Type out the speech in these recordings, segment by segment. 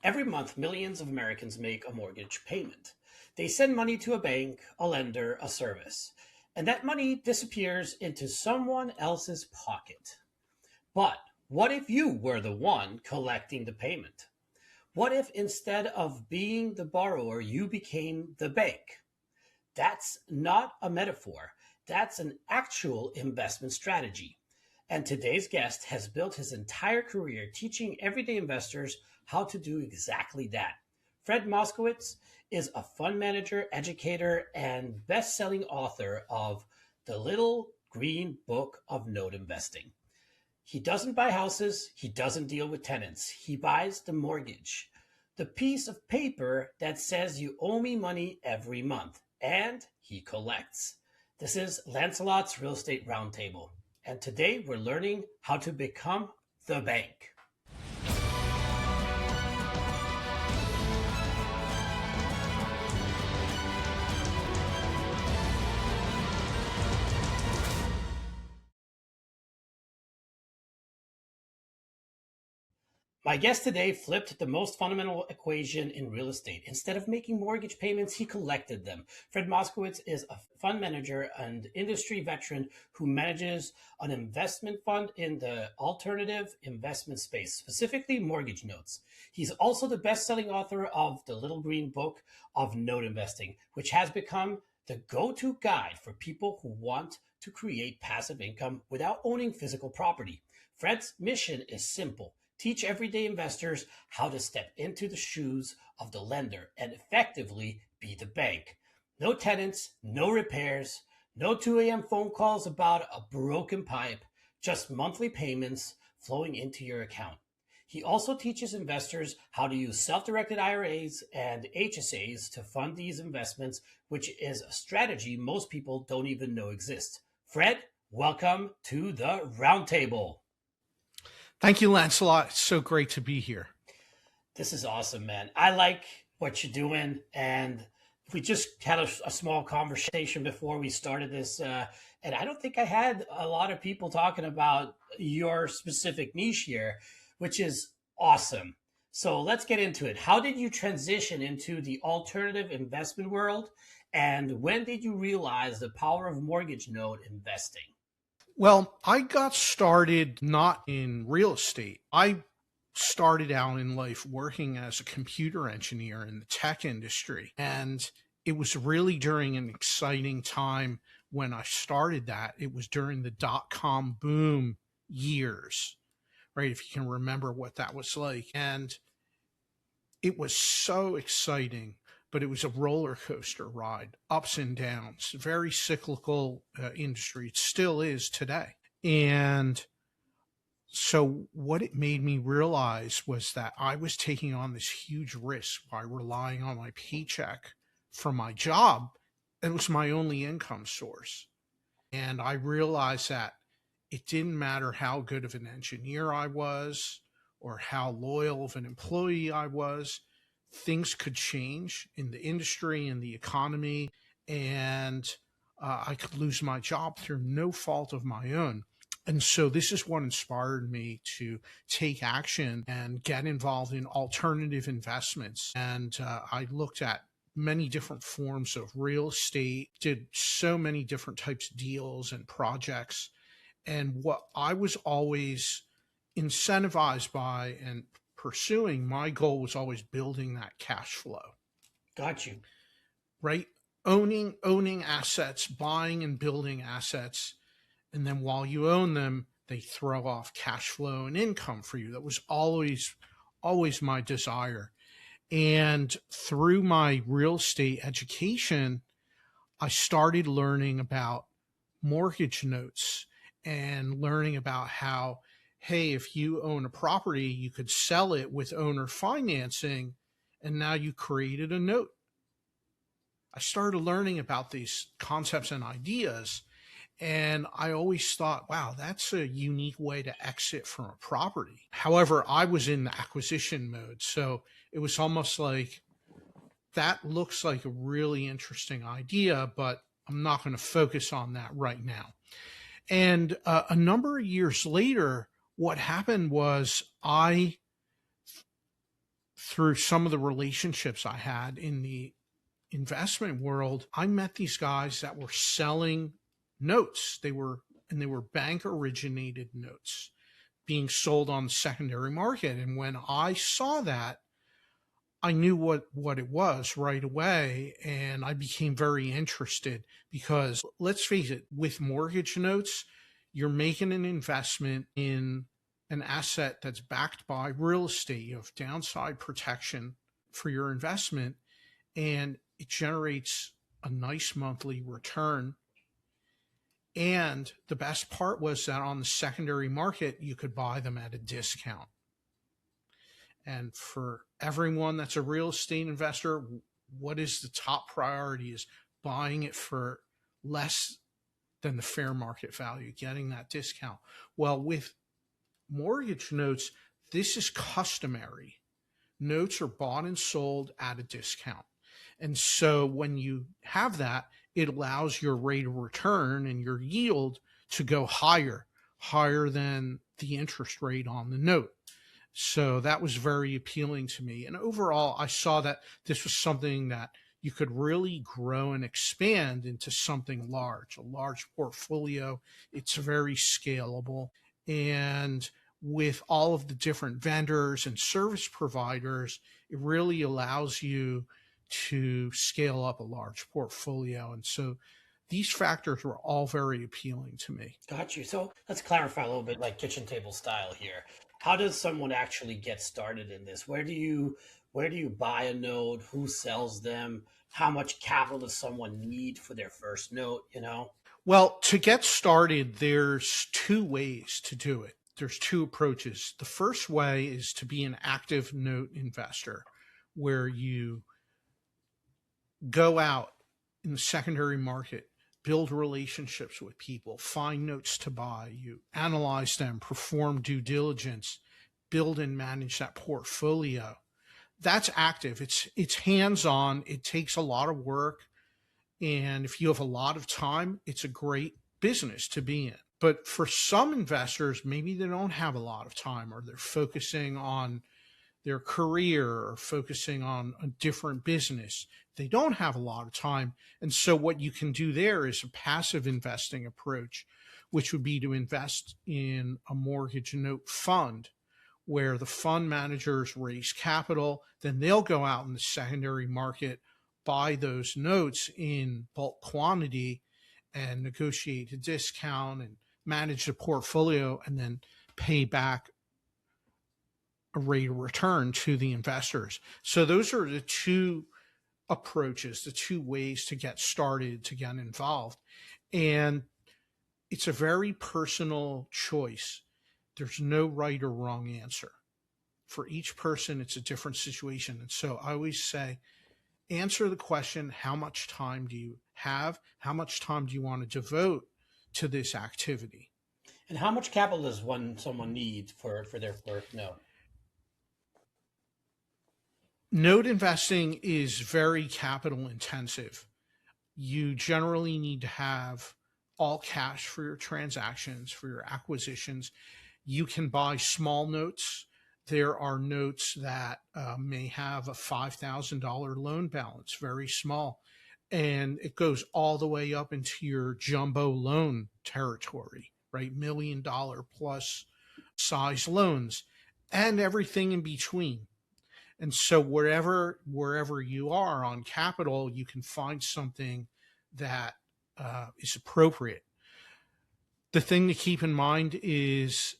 Every month, millions of Americans make a mortgage payment. They send money to a bank, a lender, a service, and that money disappears into someone else's pocket. But what if you were the one collecting the payment? What if instead of being the borrower, you became the bank? That's not a metaphor. That's an actual investment strategy. And today's guest has built his entire career teaching everyday investors how to do exactly that. Fred Moskowitz is a fund manager, educator, and best selling author of The Little Green Book of Note Investing. He doesn't buy houses, he doesn't deal with tenants, he buys the mortgage, the piece of paper that says you owe me money every month, and he collects. This is Lancelot's Real Estate Roundtable, and today we're learning how to become the bank. My guest today flipped the most fundamental equation in real estate. Instead of making mortgage payments, he collected them. Fred Moskowitz is a fund manager and industry veteran who manages an investment fund in the alternative investment space, specifically mortgage notes. He's also the best-selling author of The Little Green Book of Note Investing, which has become the go-to guide for people who want to create passive income without owning physical property. Fred's mission is simple: teach everyday investors how to step into the shoes of the lender and effectively be the bank. No tenants, no repairs, no 2 a.m. phone calls about a broken pipe, just monthly payments flowing into your account. He also teaches investors how to use self-directed IRAs and HSAs to fund these investments, which is a strategy most people don't even know exists. Fred, welcome to the roundtable. Thank you, Lancelot. It's so great to be here. This is awesome, man. I like what you're doing. And we just had a small conversation before we started this. And I don't think I had a lot of people talking about your specific niche here, which is awesome. So let's get into it. How did you transition into the alternative investment world? And when did you realize the power of mortgage note investing? Well, I got started not in real estate. I started out in life working as a computer engineer in the tech industry. And it was really during an exciting time when I started that. It was during the dot-com boom years, right? If you can remember what that was like. And it was so exciting, but it was a roller coaster ride, ups and downs, very cyclical industry. It still is today. And so what it made me realize was that I was taking on this huge risk by relying on my paycheck from my job. It was my only income source. And I realized that it didn't matter how good of an engineer I was or how loyal of an employee I was. Things could change in the industry and the economy, and I could lose my job through no fault of my own. And so this is what inspired me to take action and get involved in alternative investments. And I looked at many different forms of real estate, did so many different types of deals and projects. And what I was always incentivized by and pursuing, my goal was always building that cash flow. Got you. Right? Owning assets, buying and building assets. And then while you own them, they throw off cash flow and income for you. That was always my desire. And through my real estate education, I started learning about mortgage notes and learning about how, hey, if you own a property, you could sell it with owner financing, and now you created a note. I started learning about these concepts and ideas, and I always thought, wow, that's a unique way to exit from a property. However, I was in the acquisition mode, so it was almost like, that looks like a really interesting idea, but I'm not going to focus on that right now. And a number of years later, what happened was I through some of the relationships I had in the investment world, I met these guys that were selling notes. They were bank originated notes being sold on the secondary market. And when I saw that, I knew what it was right away. And I became very interested because let's face it, with mortgage notes, you're making an investment in an asset that's backed by real estate. You have downside protection for your investment, and it generates a nice monthly return. And the best part was that on the secondary market, you could buy them at a discount. And for everyone that's a real estate investor, what is the top priority is buying it for less than the fair market value, getting that discount. Well, with mortgage notes, this is customary. Notes are bought and sold at a discount. And so when you have that, it allows your rate of return and your yield to go higher than the interest rate on the note. So that was very appealing to me. And overall, I saw that this was something that you could really grow and expand into something large, a large portfolio. It's very scalable. And with all of the different vendors and service providers, it really allows you to scale up a large portfolio. And so these factors were all very appealing to me. Got you. So let's clarify a little bit, like kitchen table style here. How does someone actually get started in this? Where do you buy a note? Who sells them? How much capital does someone need for their first note, Well, to get started, there's two ways to do it. There's two approaches. The first way is to be an active note investor, where you go out in the secondary market, build relationships with people, find notes to buy, you analyze them, perform due diligence, build and manage that portfolio. That's active. It's hands-on. It takes a lot of work. And if you have a lot of time, it's a great business to be in. But for some investors, maybe they don't have a lot of time, or they're focusing on their career or focusing on a different business. They don't have a lot of time. And so what you can do there is a passive investing approach, which would be to invest in a mortgage note fund, where the fund managers raise capital, then they'll go out in the secondary market, buy those notes in bulk quantity and negotiate a discount and manage the portfolio, and then pay back a rate of return to the investors. So those are the two approaches, the two ways to get started, to get involved. And it's a very personal choice. There's no right or wrong answer. For each person, it's a different situation. And so I always say, answer the question, how much time do you have? How much time do you want to devote to this activity? And how much capital does someone need for their first note? Note investing is very capital intensive. You generally need to have all cash for your transactions, for your acquisitions. You can buy small notes. There are notes that may have a $5,000 loan balance, very small, and it goes all the way up into your jumbo loan territory, right? $1 million plus size loans and everything in between. And so wherever you are on capital, you can find something that is appropriate. The thing to keep in mind is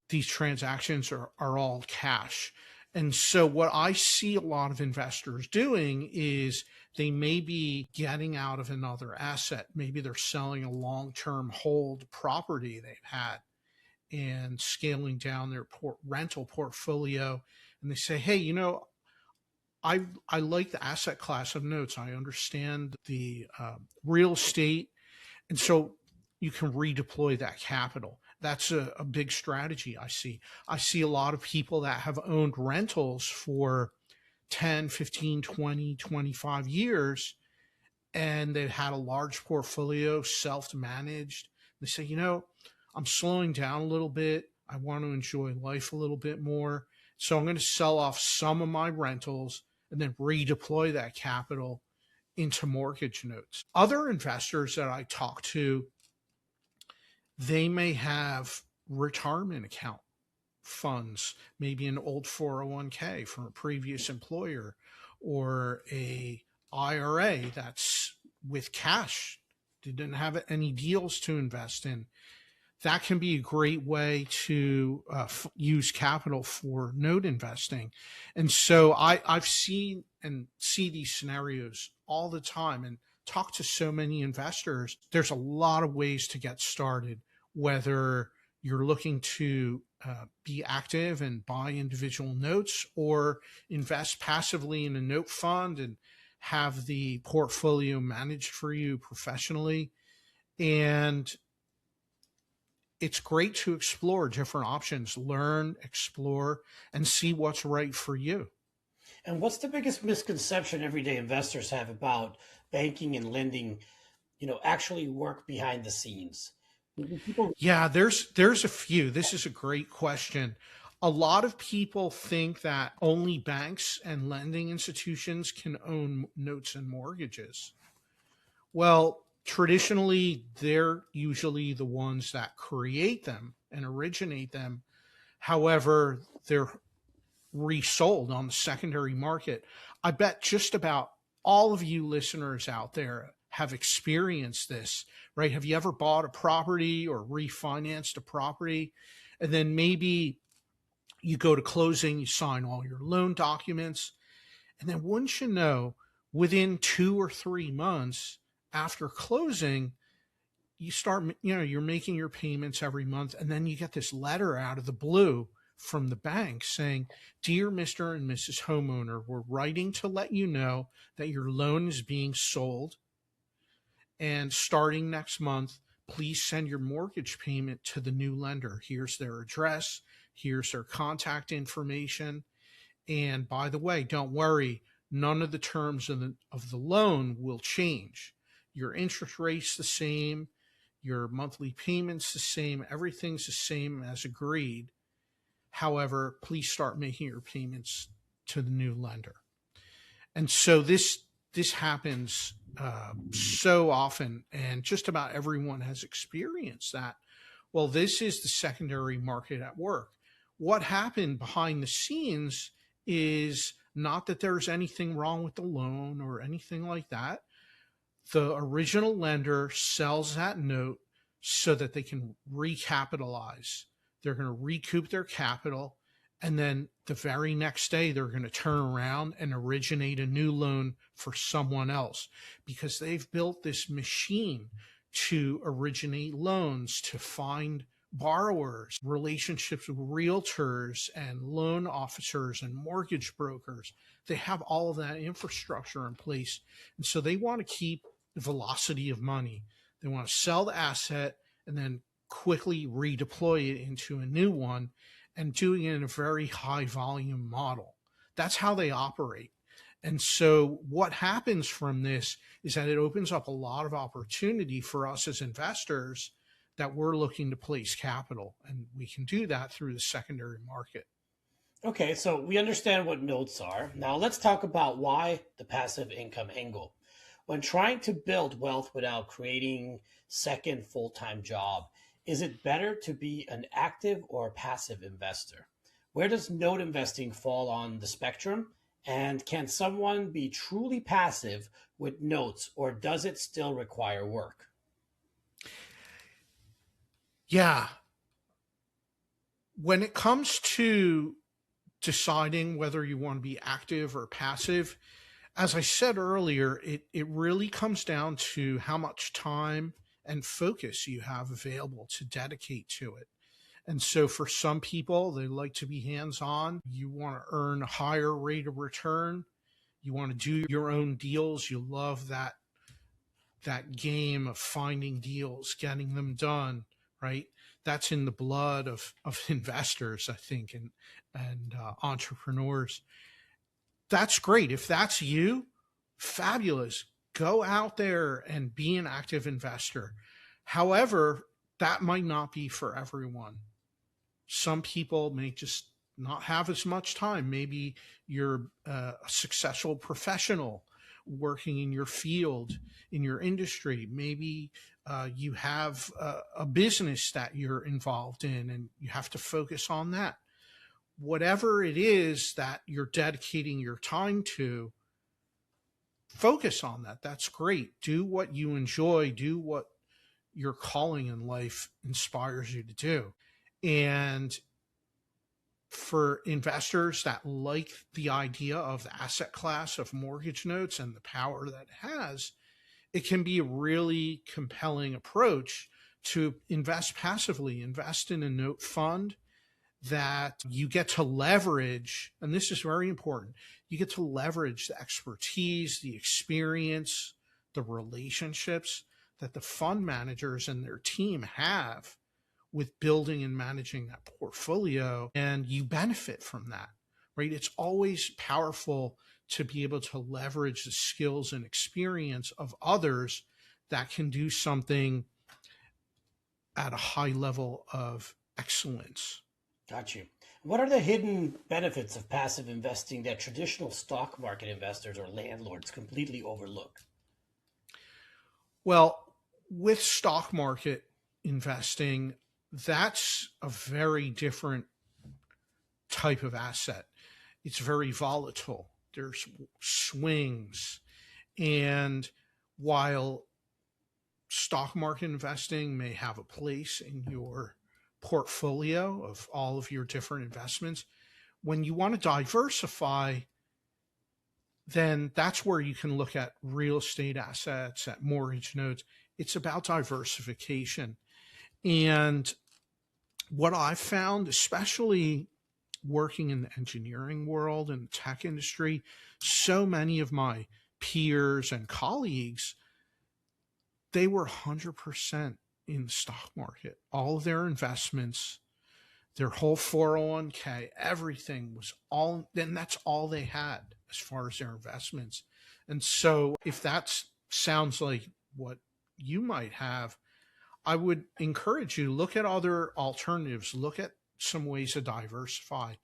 these transactions are all cash. And so what I see a lot of investors doing is they may be getting out of another asset. Maybe they're selling a long-term hold property they've had and scaling down their rental portfolio. And they say, hey, I like the asset class of notes. I understand the real estate. And so you can redeploy that capital. That's a big strategy I see. I see a lot of people that have owned rentals for 10, 15, 20, 25 years, and they've had a large portfolio, self-managed. They say, I'm slowing down a little bit. I want to enjoy life a little bit more. So I'm going to sell off some of my rentals and then redeploy that capital into mortgage notes. Other investors that I talk to, they may have retirement account funds, maybe an old 401k from a previous employer, or a IRA that's with cash. They didn't have any deals to invest in. That can be a great way to use capital for note investing. And so I've seen and see these scenarios all the time and talk to so many investors. There's a lot of ways to get started, whether you're looking to be active and buy individual notes or invest passively in a note fund and have the portfolio managed for you professionally. And it's great to explore different options, learn, explore, and see what's right for you. And what's the biggest misconception everyday investors have about banking and lending, actually work behind the scenes? People. Yeah, there's a few. This is a great question. A lot of people think that only banks and lending institutions can own notes and mortgages. Well, traditionally, they're usually the ones that create them and originate them. However, they're resold on the secondary market. I bet just about all of you listeners out there have experienced this, right? Have you ever bought a property or refinanced a property? And then maybe you go to closing, you sign all your loan documents. And then wouldn't you know, within 2 or 3 months after closing, you start, you're making your payments every month. And then you get this letter out of the blue from the bank saying, "Dear Mr. and Mrs. Homeowner, we're writing to let you know that your loan is being sold. And starting next month, please send your mortgage payment to the new lender. Here's their address. Here's their contact information. And by the way, don't worry, none of the terms of the loan will change. Your interest rate's the same. Your monthly payment's the same. Everything's the same as agreed. However, please start making your payments to the new lender." And so this happens so often, and just about everyone has experienced that. Well, this is the secondary market at work. What happened behind the scenes is not that there's anything wrong with the loan or anything like that. The original lender sells that note so that they can recapitalize. They're going to recoup their capital. And then the very next day, they're going to turn around and originate a new loan for someone else, because they've built this machine to originate loans, to find borrowers, relationships with realtors and loan officers and mortgage brokers. They have all of that infrastructure in place. And so they want to keep the velocity of money. They want to sell the asset and then quickly redeploy it into a new one, and doing it in a very high volume model. That's how they operate. And so what happens from this is that it opens up a lot of opportunity for us as investors that we're looking to place capital. And we can do that through the secondary market. Okay, so we understand what notes are. Now let's talk about why the passive income angle. When trying to build wealth without creating second full-time job, is it better to be an active or passive investor? Where does note investing fall on the spectrum? And can someone be truly passive with notes, or does it still require work? Yeah. When it comes to deciding whether you want to be active or passive, as I said earlier, it really comes down to how much time and focus you have available to dedicate to it. And so for some people, they like to be hands-on. You want to earn a higher rate of return. You want to do your own deals. You love that game of finding deals, getting them done, right? That's in the blood of investors, I think, and entrepreneurs. That's great. If that's you, fabulous. Go out there and be an active investor. However, that might not be for everyone. Some people may just not have as much time. Maybe you're a successful professional working in your field, in your industry. Maybe you have a business that you're involved in and you have to focus on that. Whatever it is that you're dedicating your time to, focus on that. That's great. Do what you enjoy, do what your calling in life inspires you to do. And for investors that like the idea of the asset class of mortgage notes and the power that it has, it can be a really compelling approach to invest passively, invest in a note fund that you get to leverage. And this is very important. You get to leverage the expertise, the experience, the relationships that the fund managers and their team have with building and managing that portfolio, and you benefit from that, right? It's always powerful to be able to leverage the skills and experience of others that can do something at a high level of excellence. Got you. What are the hidden benefits of passive investing that traditional stock market investors or landlords completely overlook? Well, with stock market investing, that's a very different type of asset. It's very volatile. There's swings. And while stock market investing may have a place in your portfolio of all of your different investments, when you want to diversify, then that's where you can look at real estate assets, at mortgage notes. It's about diversification. And what I've found, especially working in the engineering world and the tech industry, so many of my peers and colleagues, they were 100% in the stock market. All of their investments, their whole 401k, everything was all, and that's all they had as far as their investments. And so if that sounds like what you might have, I would encourage you to look at other alternatives, look at some ways to diversify.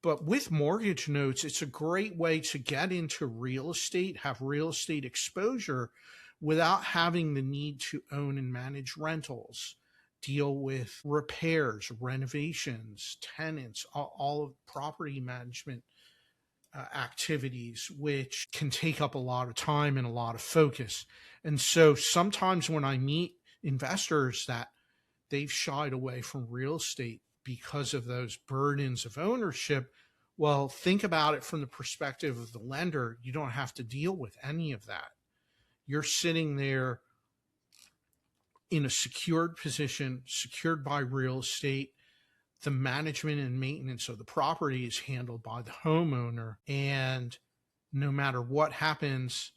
But with mortgage notes, it's a great way to get into real estate, have real estate exposure without having the need to own and manage rentals, deal with repairs, renovations, tenants, all of property management activities, which can take up a lot of time and a lot of focus. And so sometimes when I meet investors that they've shied away from real estate because of those burdens of ownership, well, think about it from the perspective of the lender. You don't have to deal with any of that. You're sitting there in a secured position, secured by real estate. The management and maintenance of the property is handled by the homeowner. And no matter what happens,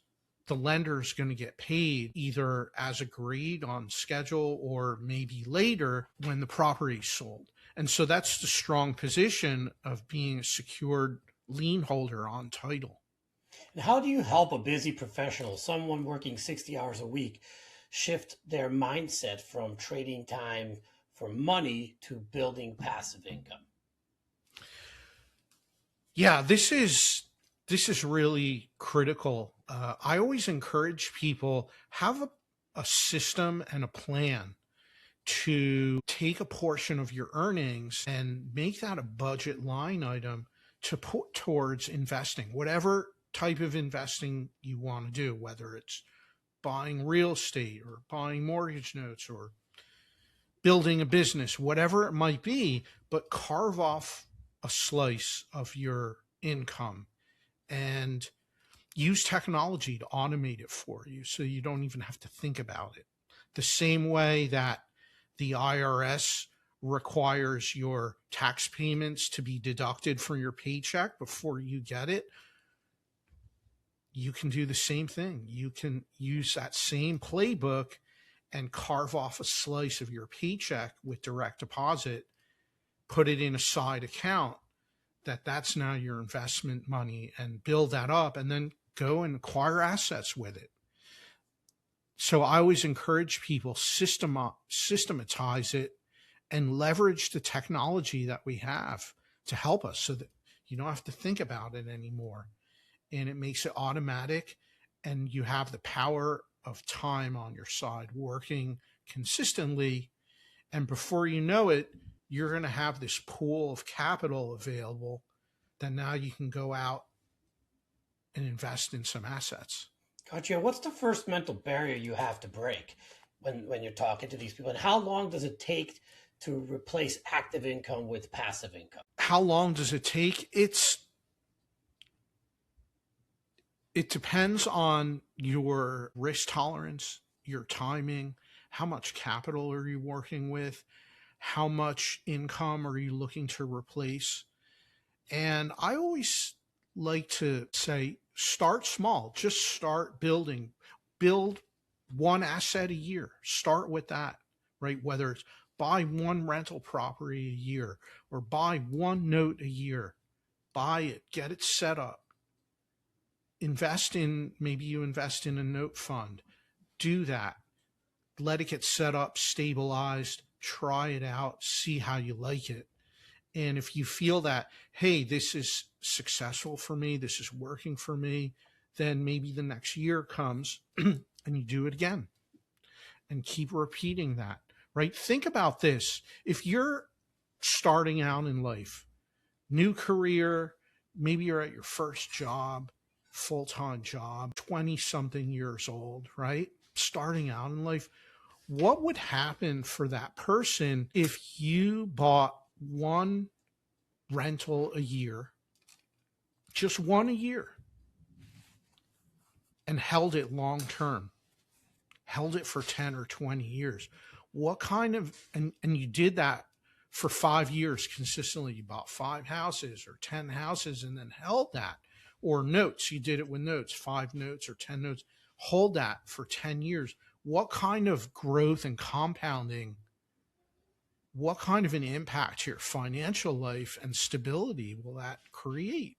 the lender is going to get paid either as agreed on schedule or maybe later when the property is sold. And so that's the strong position of being a secured lien holder on title. And how do you help a busy professional, someone working 60 hours a week, shift their mindset from trading time for money to building passive income? Yeah, this is really critical. I always encourage people, have a system and a plan to take a portion of your earnings and make that a budget line item to put towards investing, whatever type of investing you want to do, whether it's buying real estate or buying mortgage notes or building a business, whatever it might be, but carve off a slice of your income and use technology to automate it for you so you don't even have to think about it. The same way that the IRS requires your tax payments to be deducted from your paycheck before you get it, you can do the same thing. You can use that same playbook and carve off a slice of your paycheck with direct deposit, put it in a side account that's now your investment money, and build that up and then go and acquire assets with it. So I always encourage people systematize it and leverage the technology that we have to help us so that you don't have to think about it anymore. And it makes it automatic, and you have the power of time on your side working consistently. And before you know it, you're going to have this pool of capital available that now you can go out and invest in some assets. Gotcha. What's the first mental barrier you have to break when you're talking to these people? And how long does it take to replace active income with passive income? How long does it take? It depends on your risk tolerance, your timing, how much capital are you working with, how much income are you looking to replace. And I always like to say, start small, just start building, build one asset a year, start with that, right? Whether it's buy one rental property a year or buy one note a year, buy it, get it set up. Maybe you invest in a note fund, do that, let it get set up, stabilized, try it out, see how you like it. And if you feel that, hey, this is successful for me, this is working for me, then maybe the next year comes and you do it again and keep repeating that, right? Think about this. If you're starting out in life, new career, maybe you're at your first job, full-time job, 20-something years old, right? Starting out in life, what would happen for that person if you bought one rental a year, just one a year, and held it long term, held it for 10 or 20 years? What kind of, and you did that for 5 years consistently. You bought 5 houses or 10 houses and then held that. Or notes, you did it with notes, 5 notes or 10 notes, hold that for 10 years. What kind of growth and compounding, what kind of an impact to your financial life and stability will that create?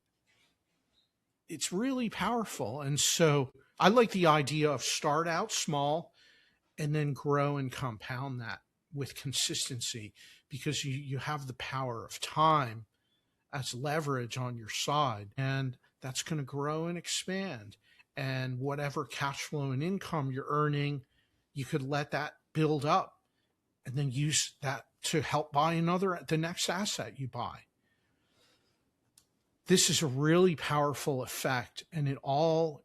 It's really powerful. And so I like the idea of start out small and then grow and compound that with consistency, because you have the power of time as leverage on your side, and that's going to grow and expand. And whatever cash flow and income you're earning, you could let that build up and then use that to help buy the next asset you buy. This is a really powerful effect, and it all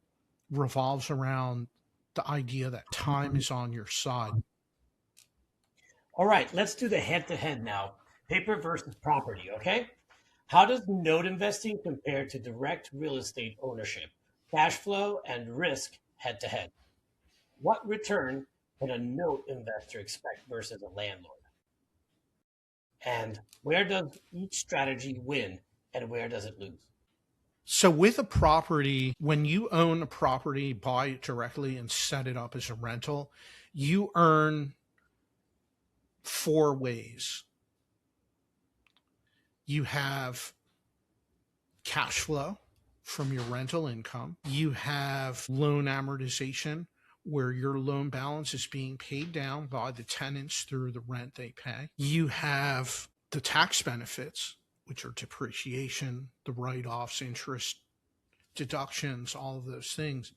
revolves around the idea that time is on your side. All right, let's do the head-to-head now. Paper versus property, okay? How does note investing compare to direct real estate ownership, cash flow, and risk head-to-head? What return can a note investor expect versus a landlord? And where does each strategy win and where does it lose? So with a property, when you own a property, buy it directly and set it up as a rental, you earn 4 ways. You have cash flow from your rental income. You have loan amortization, where your loan balance is being paid down by the tenants through the rent they pay. You have the tax benefits, which are depreciation, the write-offs, interest deductions, all of those things.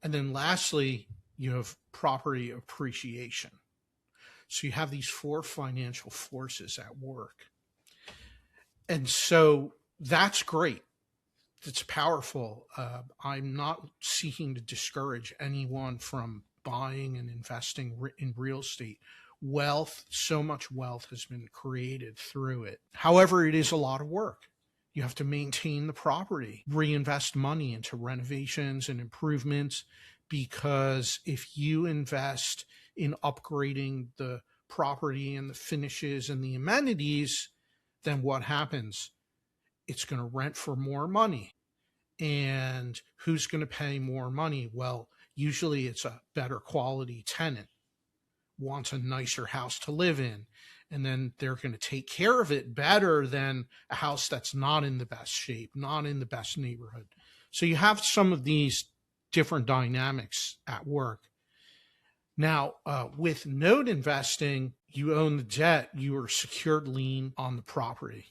And then lastly, you have property appreciation. So you have these 4 financial forces at work. And so that's great. It's powerful. I'm not seeking to discourage anyone from buying and investing in real estate. So much wealth has been created through it. However, it is a lot of work. You have to maintain the property, reinvest money into renovations and improvements, because if you invest in upgrading the property and the finishes and the amenities, then what happens? It's going to rent for more money. And who's going to pay more money? Well, usually it's a better quality tenant, wants a nicer house to live in, and then they're going to take care of it better than a house that's not in the best shape, not in the best neighborhood. So you have some of these different dynamics at work. Now, with note investing, you own the debt, you are secured lien on the property.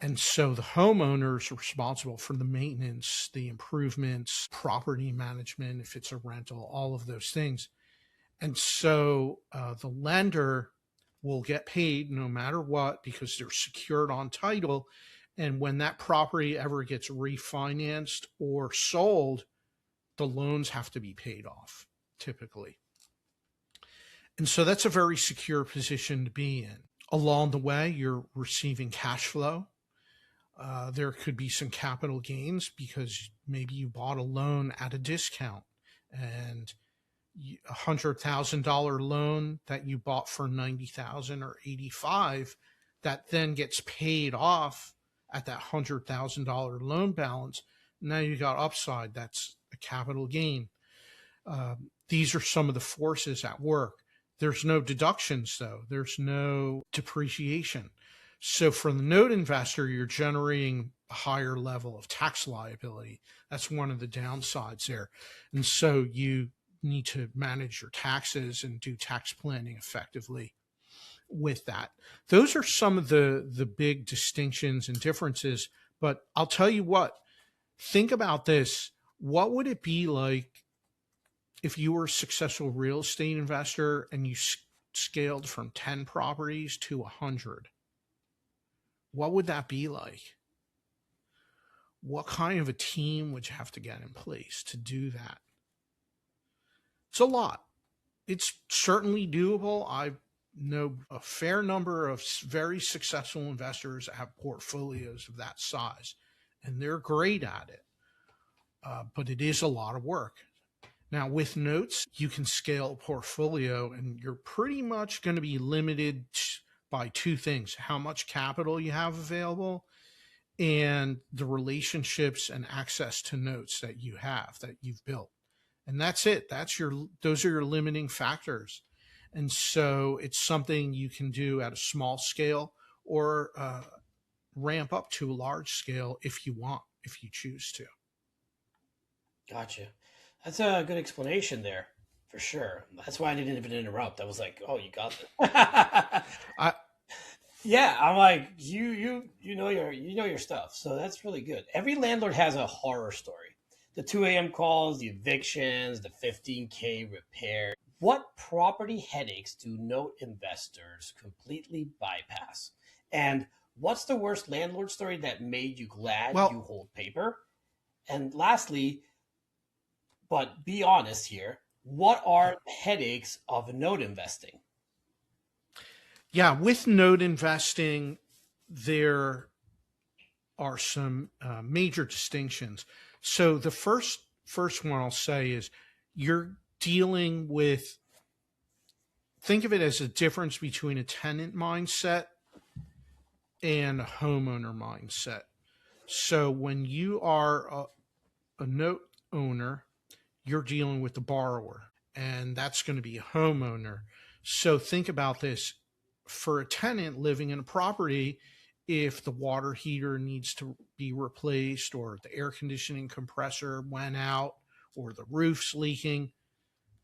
And so the homeowner is responsible for the maintenance, the improvements, property management, if it's a rental, all of those things. And so the lender will get paid no matter what because they're secured on title. And when that property ever gets refinanced or sold, the loans have to be paid off typically. And so that's a very secure position to be in. Along the way, you're receiving cash flow. There could be some capital gains because maybe you bought a loan at a discount, and $100,000 loan that you bought for 90,000 or 85, that then gets paid off at that $100,000 loan balance. Now you got upside. That's a capital gain. These are some of the forces at work. There's no deductions though. There's no depreciation. So for the note investor, you're generating a higher level of tax liability. That's one of the downsides there. And so you need to manage your taxes and do tax planning effectively with that. Those are some of the big distinctions and differences. But I'll tell you what, think about this. What would it be like if you were a successful real estate investor and you scaled from 10 properties to 100? What would that be like? What kind of a team would you have to get in place to do that? It's a lot. It's certainly doable. I know a fair number of very successful investors that have portfolios of that size, and they're great at it. But it is a lot of work. Now, with notes, you can scale a portfolio, and you're pretty much going to be limited by two things: how much capital you have available and the relationships and access to notes that you have, that you've built. And that's it. Those are your limiting factors. And so it's something you can do at a small scale or ramp up to a large scale if you want, if you choose to. Gotcha. That's a good explanation there, for sure. That's why I didn't even interrupt. I was like, "Oh, you got this." Yeah, I'm like, you know your stuff. So that's really good. Every landlord has a horror story. The 2 a.m. calls, the evictions, the 15K repair. What property headaches do note investors completely bypass? And what's the worst landlord story that made you glad you hold paper? And lastly, but be honest here, what are the headaches of note investing? Yeah, with note investing, there are some major distinctions. So the first one I'll say is you're dealing with, think of it as a difference between a tenant mindset and a homeowner mindset. So when you are a note owner, you're dealing with the borrower, and that's going to be a homeowner. So think about this. For a tenant living in a property, if the water heater needs to be replaced, or the air conditioning compressor went out, or the roof's leaking,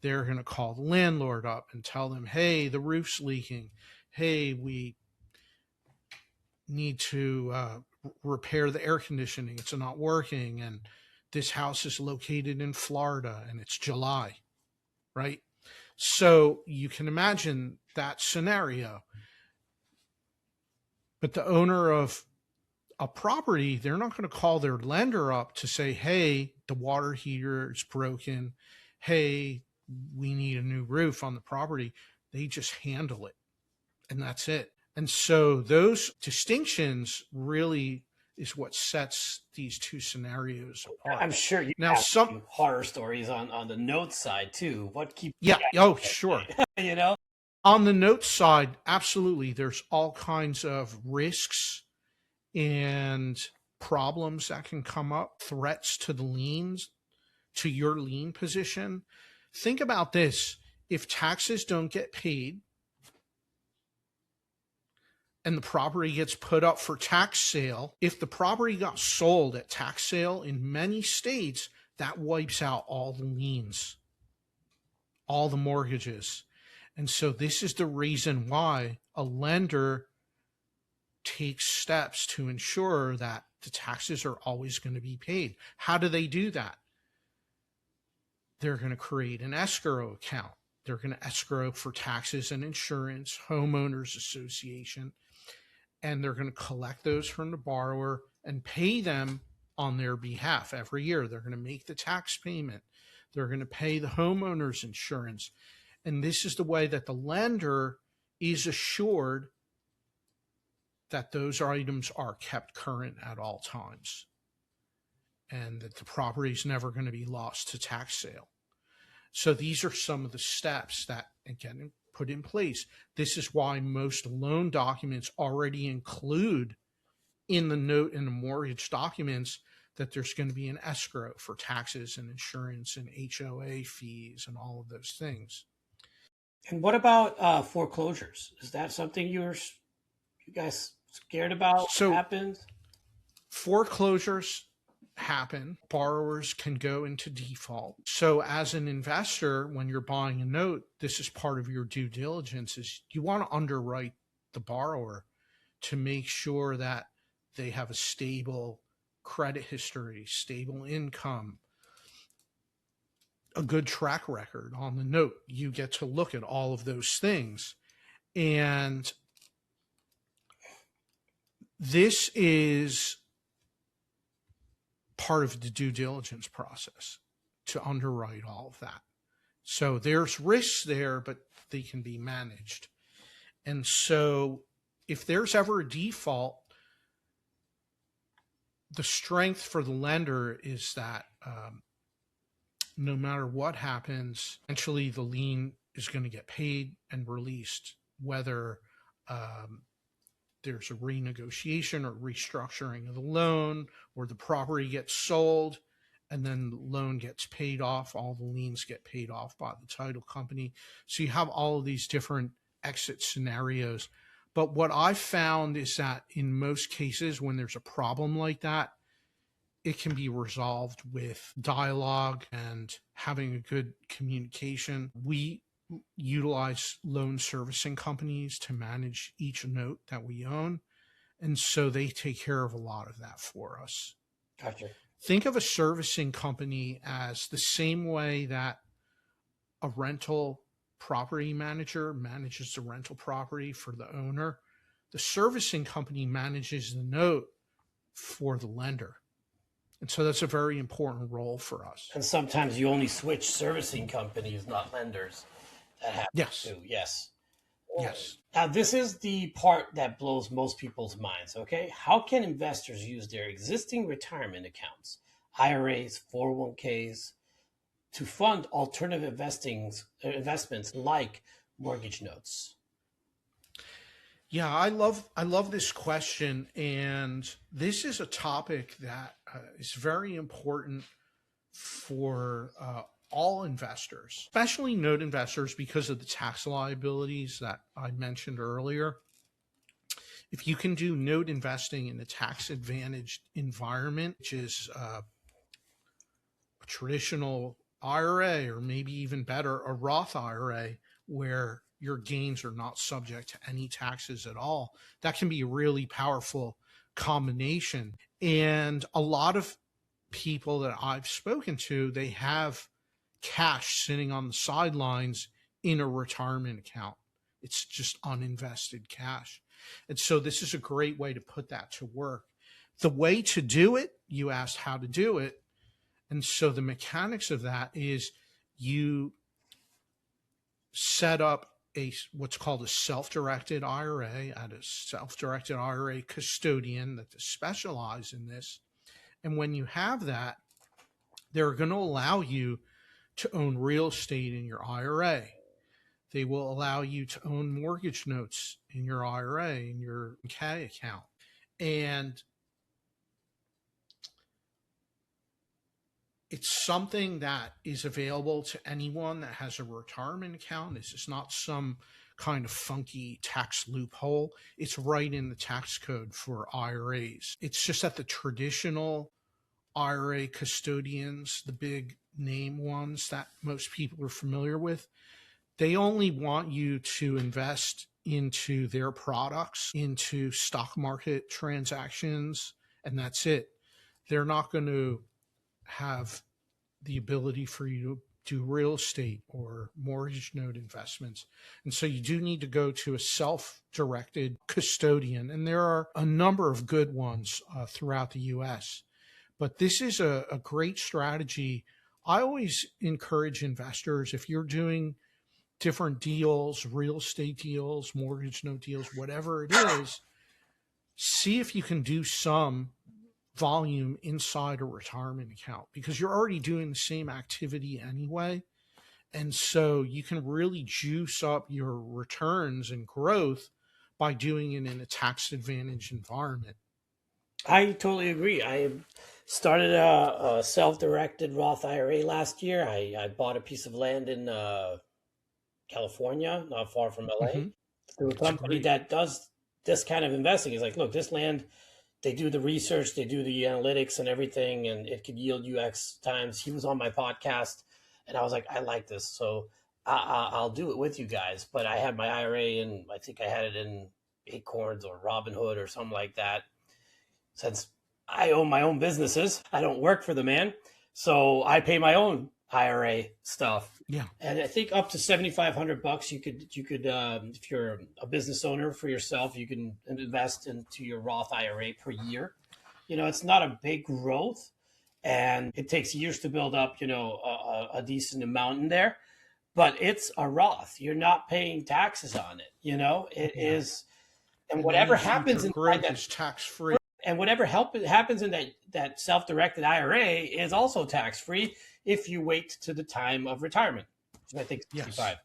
they're going to call the landlord up and tell them, hey, the roof's leaking. Hey, we need to repair the air conditioning. It's not working. And this house is located in Florida and it's July, right? So you can imagine that scenario. But the owner of a property, they're not going to call their lender up to say, hey, the water heater is broken. Hey, we need a new roof on the property. They just handle it, and that's it. And so those distinctions really is what sets these two scenarios apart. I'm sure you now have some horror stories on the note side too. What keeps sure. You know? On the note side, absolutely. There's all kinds of risks and problems that can come up, threats to the liens, to your lien position. Think about this. If taxes don't get paid and the property gets put up for tax sale, if the property got sold at tax sale in many states, that wipes out all the liens, all the mortgages. And so this is the reason why a lender takes steps to ensure that the taxes are always going to be paid. How do they do that? They're going to create an escrow account. They're going to escrow for taxes and insurance, homeowners association, and they're going to collect those from the borrower and pay them on their behalf every year. They're going to make the tax payment. They're going to pay the homeowner's insurance. And this is the way that the lender is assured that those items are kept current at all times and that the property is never going to be lost to tax sale. So these are some of the steps that, again, put in place. This is why most loan documents already include in the note and the mortgage documents that there's going to be an escrow for taxes and insurance and HOA fees and all of those things. And what about foreclosures? Is that something you guys scared about? So happens? Foreclosures happen. Borrowers can go into default. So as an investor, when you're buying a note, this is part of your due diligence, is you want to underwrite the borrower to make sure that they have a stable credit history, stable income, a good track record on the note. You get to look at all of those things. And this is part of the due diligence process to underwrite all of that. So there's risks there, but they can be managed. And so if there's ever a default, the strength for the lender is that no matter what happens, eventually the lien is going to get paid and released, whether there's a renegotiation or restructuring of the loan, or the property gets sold and then the loan gets paid off, all the liens get paid off by the title company. So you have all of these different exit scenarios. But what I've found is that in most cases, when there's a problem like that, it can be resolved with dialogue and having a good communication. We utilize loan servicing companies to manage each note that we own. And so they take care of a lot of that for us. Gotcha. Think of a servicing company as the same way that a rental property manager manages the rental property for the owner. The servicing company manages the note for the lender. And so that's a very important role for us. And sometimes you only switch servicing companies, not lenders. That happens Yes. too. Yes. Yes. Now, this is the part that blows most people's minds, okay? How can investors use their existing retirement accounts, IRAs, 401ks, to fund alternative investments like mortgage notes? Yeah, I love this question, and this is a topic that is very important for all investors, especially note investors, because of the tax liabilities that I mentioned earlier. If you can do note investing in a tax advantaged environment, which is a traditional IRA, or maybe even better, a Roth IRA, where your gains are not subject to any taxes at all, that can be a really powerful combination. And a lot of people that I've spoken to, they have cash sitting on the sidelines in a retirement account. It's just uninvested cash. And so this is a great way to put that to work. The way to do it, you asked how to do it. And so the mechanics of that is you set up what's called a self-directed IRA at a self-directed IRA custodian that specialize in this. And when you have that, they're going to allow you to own real estate in your IRA. They will allow you to own mortgage notes in your IRA, in your K account. And it's something that is available to anyone that has a retirement account. This is not some kind of funky tax loophole. It's right in the tax code for IRAs. It's just that the traditional IRA custodians, the big name ones that most people are familiar with, they only want you to invest into their products, into stock market transactions, and that's it. They're not going to have the ability for you to do real estate or mortgage note investments. And so you do need to go to a self-directed custodian. And there are a number of good ones throughout the US. But this is a great strategy. I always encourage investors, if you're doing different deals, real estate deals, mortgage note deals, whatever it is, see if you can do some volume inside a retirement account, because you're already doing the same activity anyway. And so you can really juice up your returns and growth by doing it in a tax advantage environment. I totally agree. I started a self-directed Roth IRA last year. I bought a piece of land in California, not far from LA, through a company that does this kind of investing. It's like, look, this land, they do the research, they do the analytics and everything, and it could yield you X times. He was on my podcast, and I was like, I like this, so I'll do it with you guys. But I had my IRA, and I think I had it in Acorns or Robinhood or something like that. Since I own my own businesses, I don't work for the man, so I pay my own IRA stuff. Yeah. And I think up to $7,500 you could if you're a business owner for yourself, you can invest into your Roth IRA per year. It's not a big growth, and it takes years to build up, a decent amount in there, but it's a Roth. You're not paying taxes on it. It is, and whatever happens in that is tax free. And whatever happens in that self-directed IRA is also tax-free if you wait to the time of retirement, which I think is 65. Yes.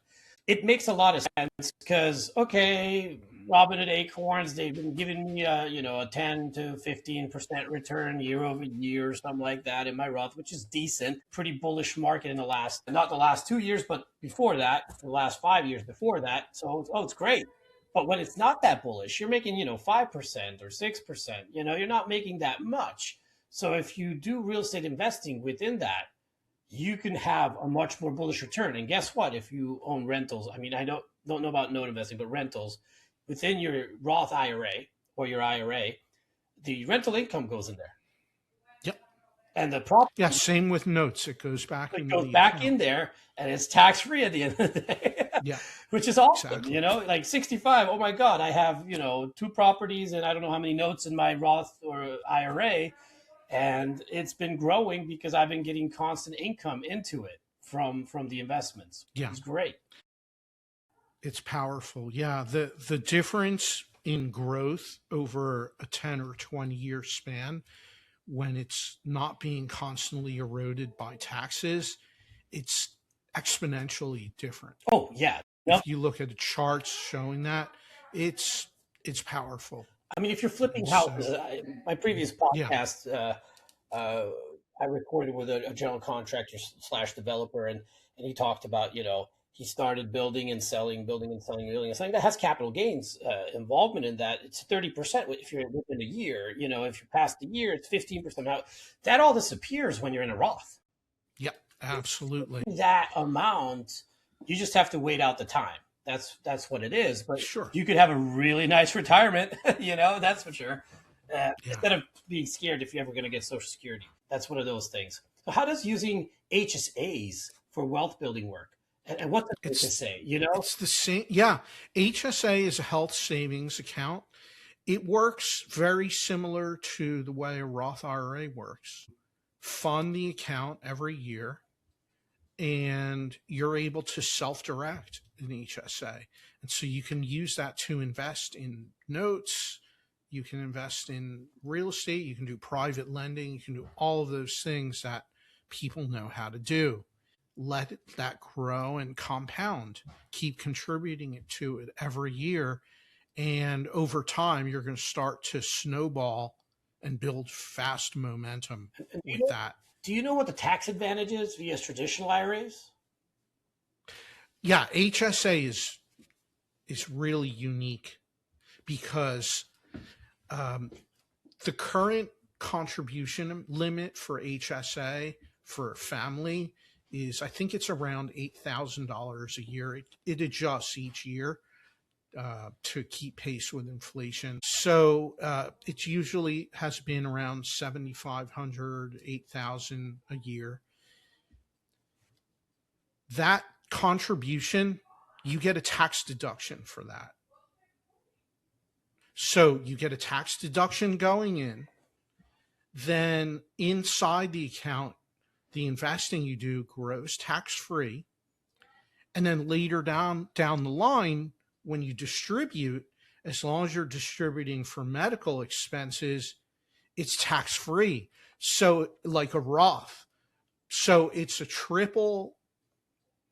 It makes a lot of sense because, okay, Robinhood, Acorns, they've been giving me a 10 to 15% return year over year, something like that in my Roth, which is decent. Pretty bullish market in not the last 2 years, but before that, the last 5 years before that. So, it's great. But when it's not that bullish, you're making, 5% or 6%, you're not making that much. So if you do real estate investing within that, you can have a much more bullish return. And guess what? If you own rentals, I don't know about note investing, but rentals within your Roth IRA or your IRA, the rental income goes in there. Yep. And the property. Yeah, same with notes. It goes back. It goes back in there, and it's tax free at the end of the day. Yeah. Which is awesome. Exactly. Like 65. Oh my God, I have, 2 properties and I don't know how many notes in my Roth or IRA. And it's been growing because I've been getting constant income into it from the investments. Yeah. It's great. It's powerful. Yeah. The difference in growth over a 10 or 20 year span, when it's not being constantly eroded by taxes, it's exponentially different. Oh yeah. If you look at the charts showing that, it's powerful. If you're flipping houses, my previous podcast, I recorded with a general contractor / developer, and he talked about, he started building and selling that has capital gains involvement in that. It's 30% if you're within a year. If you're past the year, it's 15%. That all disappears when you're in a Roth. Yep, absolutely. That amount, you just have to wait out the time. That's what it is. But sure, you could have a really nice retirement, that's for sure. Instead of being scared if you're ever going to get Social Security. That's one of those things. So how does using HSAs for wealth building work? And what's an HSA? It's the same. Yeah. HSA is a health savings account. It works very similar to the way a Roth IRA works. Fund the account every year, and you're able to self-direct an HSA. And so you can use that to invest in notes. You can invest in real estate. You can do private lending. You can do all of those things that people know how to do. Let that grow and compound. Keep contributing it to it every year. And over time, you're going to start to snowball and build fast momentum with that. Do you know what the tax advantage is via traditional IRAs? Yeah, HSA is really unique because the current contribution limit for HSA for a family is, I think it's around $8,000 a year. It adjusts each year to keep pace with inflation. So it usually has been around 7,500, 8,000 a year. That contribution, you get a tax deduction for that. So you get a tax deduction going in. Then inside the account, the investing you do grows tax-free. And then later down the line, when you distribute, as long as you're distributing for medical expenses, it's tax-free. So like a Roth. So it's a triple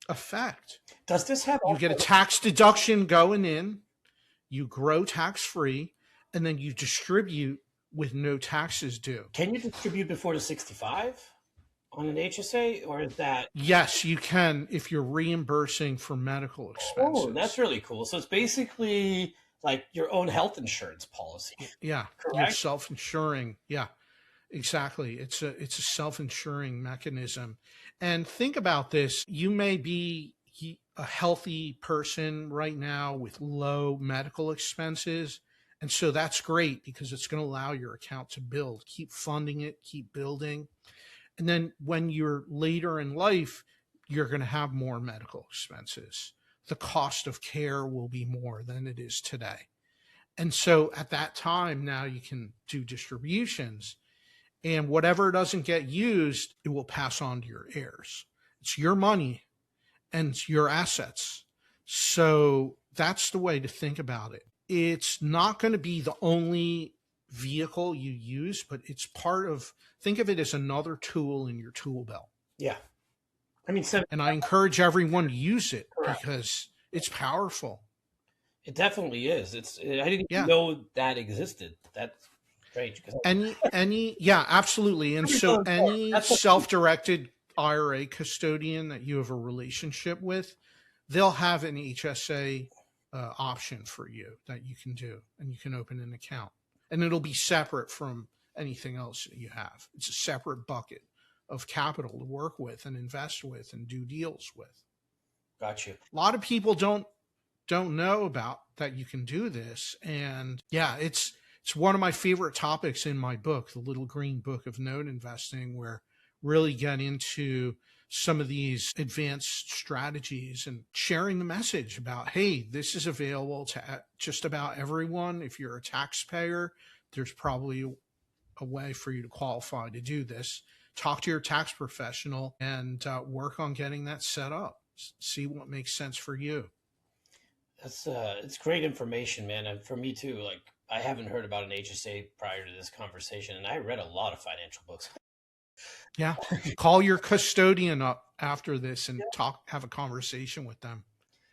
effect. Does this have... You get a tax deduction going in, you grow tax-free, and then you distribute with no taxes due. Can you distribute before the 65 on an HSA, or is that... Yes, you can if you're reimbursing for medical expenses. Oh, that's really cool. So it's basically like your own health insurance policy. Yeah, correct? You're self-insuring. Yeah, exactly. It's a self-insuring mechanism. And think about this. You may be a healthy person right now with low medical expenses. And so that's great because it's going to allow your account to build, keep funding it, keep building. And then when you're later in life, you're going to have more medical expenses. The cost of care will be more than it is today. And so at that time, now you can do distributions, and whatever doesn't get used, it will pass on to your heirs. It's your money and it's your assets. So that's the way to think about it. It's not going to be the only vehicle you use, but it's part of, think of it as another tool in your tool belt. Yeah. I mean, and I encourage everyone to use it. Correct. Because it's powerful. It definitely is. I didn't even know that existed. That's strange. Yeah, absolutely. And so any self-directed IRA custodian that you have a relationship with, they'll have an HSA option for you that you can do, and you can open an account, and it'll be separate from anything else that you have. It's a separate bucket of capital to work with and invest with and do deals with. Got you. A lot of people don't know about that you can do this. And yeah, it's one of my favorite topics in my book, The Little Green Book of Note Investing, where really get into some of these advanced strategies and sharing the message about, hey, this is available to just about everyone. If you're a taxpayer, there's probably a way for you to qualify to do this. Talk to your tax professional and work on getting that set up. See what makes sense for you. It's great information, man. And for me too, like, I haven't heard about an HSA prior to this conversation, and I read a lot of financial books. Yeah. Call your custodian up after this and have a conversation with them.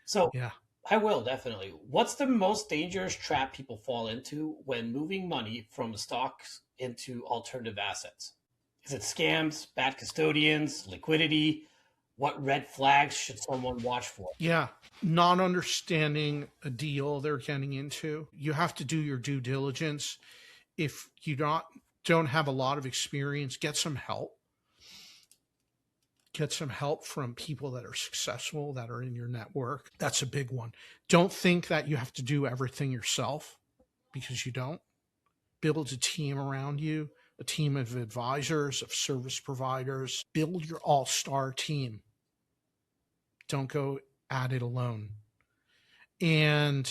So yeah, I will definitely. What's the most dangerous trap people fall into when moving money from stocks into alternative assets? Is it scams, bad custodians, liquidity? What red flags should someone watch for? Yeah, not understanding a deal they're getting into. You have to do your due diligence. If you don't have a lot of experience, get some help. Get some help from people that are successful, that are in your network. That's a big one. Don't think that you have to do everything yourself, because you don't. Build a team around you, a team of advisors, of service providers. Build your all-star team. Don't go at it alone. And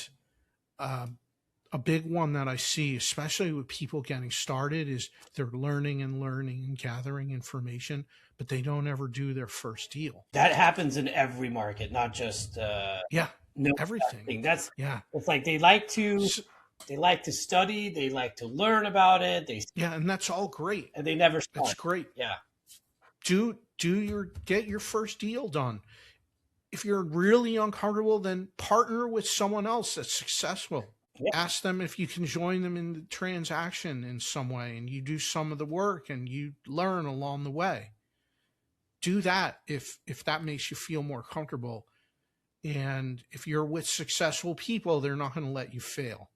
a big one that I see, especially with people getting started, is they're learning and gathering information, but they don't ever do their first deal. That happens in every market, not just everything. It's like they like to study, they like to learn about it. And that's all great. And they never start. That's great. Yeah. Get your first deal done. If you're really uncomfortable, then partner with someone else that's successful. Yeah. Ask them if you can join them in the transaction in some way, and you do some of the work and you learn along the way. Do that if that makes you feel more comfortable. And if you're with successful people, they're not going to let you fail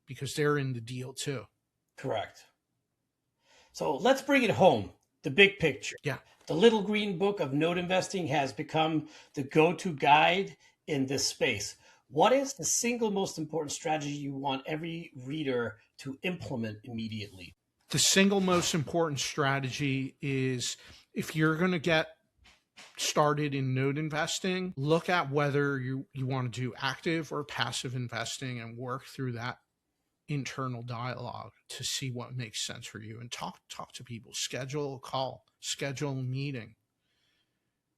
because they're in the deal too. Correct. So let's bring it home. The big picture. Yeah. The Little Green Book of Note Investing has become the go-to guide in this space. What is the single most important strategy you want every reader to implement immediately? The single most important strategy is, if you're going to get started in note investing, look at whether you want to do active or passive investing and work through that internal dialogue to see what makes sense for you, and talk to people, schedule a call, schedule a meeting,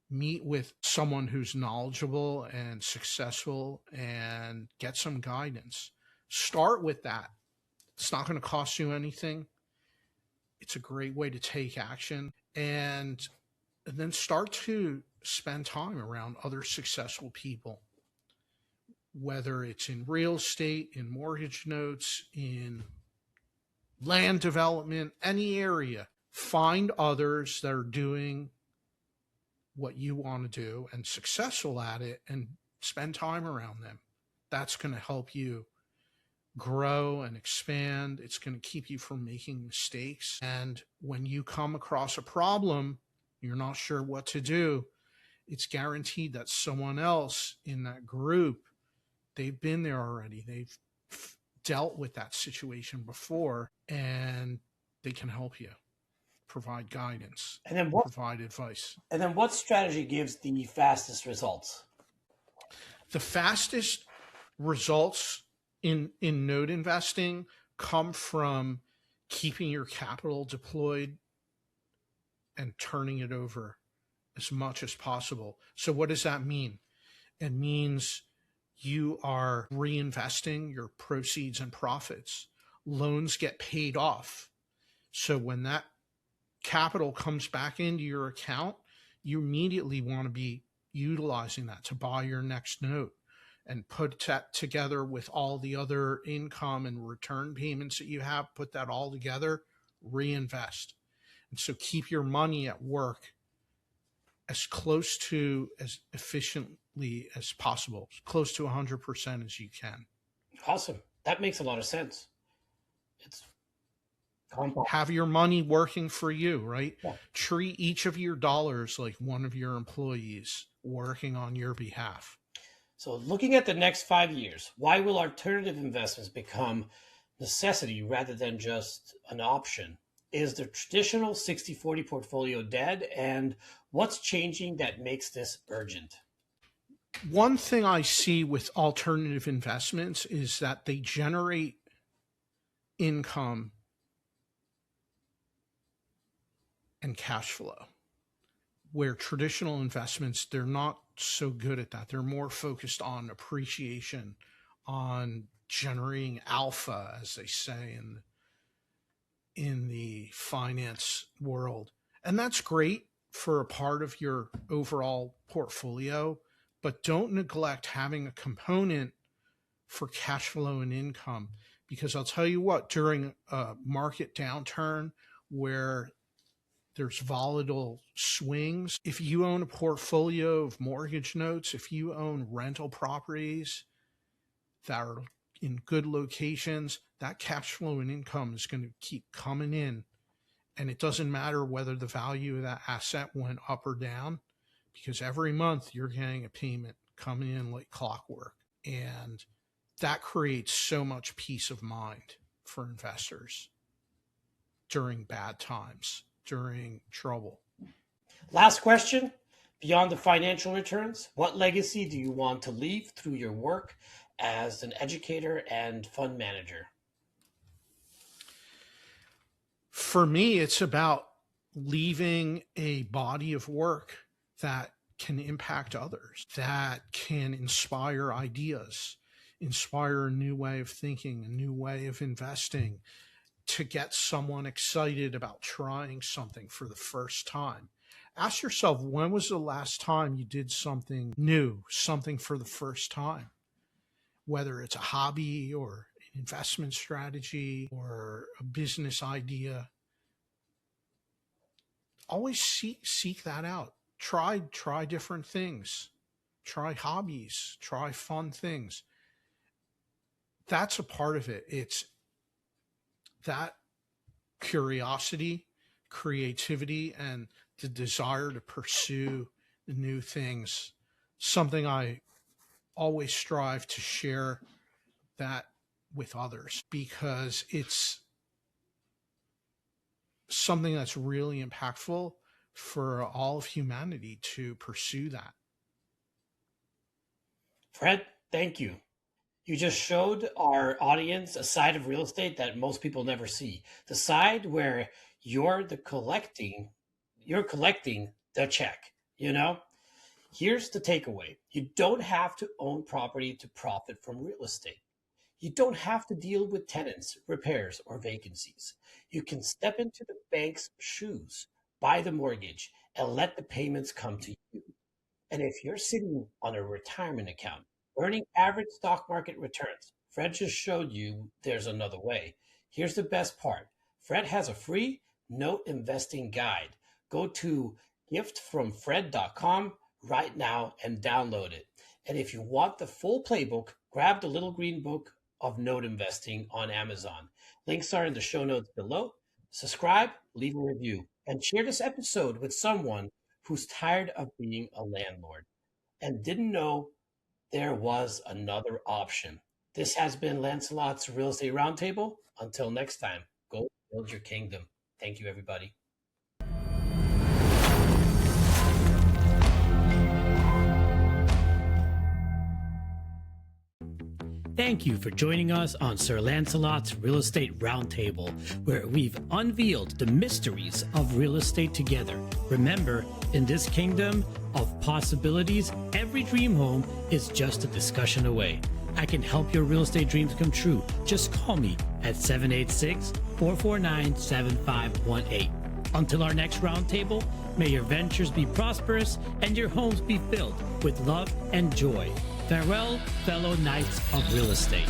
meet with someone who's knowledgeable and successful and get some guidance. Start with that. It's not going to cost you anything. It's a great way to take action, and then start to spend time around other successful people, whether it's in real estate, in mortgage notes, in land development, any area. Find others that are doing what you want to do and successful at it, and spend time around them. That's going to help you grow and expand. It's going to keep you from making mistakes. And when you come across a problem, you're not sure what to do, it's guaranteed that someone else in that group, they've been there already. They've dealt with that situation before, and they can help you, provide guidance, And then provide advice. And then what strategy gives the fastest results? The fastest results in note investing come from keeping your capital deployed and turning it over as much as possible. So what does that mean? It means you are reinvesting your proceeds and profits. Loans get paid off. So when that capital comes back into your account, you immediately want to be utilizing that to buy your next note, and put that together with all the other income and return payments that you have, put that all together, reinvest. And so keep your money at work as close to as efficiently as possible, as close to 100% as you can. Awesome. That makes a lot of sense. It's compound. Have your money working for you, right? Yeah. Treat each of your dollars like one of your employees working on your behalf. So looking at the next 5 years, why will alternative investments become necessity rather than just an option? Is the traditional 60-40 portfolio dead? And what's changing that makes this urgent? One thing I see with alternative investments is that they generate income and cash flow, where traditional investments, they're not so good at that. They're more focused on appreciation, on generating alpha, as they say in the finance world. And that's great for a part of your overall portfolio, but don't neglect having a component for cash flow and income. Because I'll tell you what, during a market downturn where there's volatile swings, if you own a portfolio of mortgage notes, if you own rental properties that are in good locations, that cash flow and income is going to keep coming in. And it doesn't matter whether the value of that asset went up or down, because every month you're getting a payment coming in like clockwork. And that creates so much peace of mind for investors during bad times, during trouble. Last question. Beyond the financial returns, what legacy do you want to leave through your work as an educator and fund manager? For me, it's about leaving a body of work that can impact others, that can inspire ideas, inspire a new way of thinking, a new way of investing, to get someone excited about trying something for the first time. Ask yourself, when was the last time you did something new, something for the first time? Whether it's a hobby or an investment strategy or a business idea, always seek that out. Try different things. Try hobbies. Try fun things. That's a part of it. It's that curiosity, creativity, and the desire to pursue new things. Something I always strive to share that with others, because it's something that's really impactful for all of humanity to pursue that. Fred, thank you. You just showed our audience a side of real estate that most people never see. The side where you're collecting the check, you know? Here's the takeaway. You don't have to own property to profit from real estate. You don't have to deal with tenants, repairs, or vacancies. You can step into the bank's shoes, buy the mortgage, and let the payments come to you. And if you're sitting on a retirement account, earning average stock market returns, Fred just showed you there's another way. Here's the best part. Fred has a free note investing guide. Go to giftfromfred.com right now and download it. And if you want the full playbook, grab the little green book of note investing on Amazon. Links are in the show notes below. Subscribe, leave a review, and share this episode with someone who's tired of being a landlord and didn't know there was another option. This has been Lancelot's Real Estate Roundtable. Until next time, go build your kingdom. Thank you, everybody. Thank you for joining us on Sir Lancelot's Real Estate Roundtable, where we've unveiled the mysteries of real estate together. Remember, in this kingdom of possibilities, every dream home is just a discussion away. I can help your real estate dreams come true. Just call me at 786-449-7518. Until our next roundtable, may your ventures be prosperous and your homes be filled with love and joy. Farewell, fellow knights of real estate.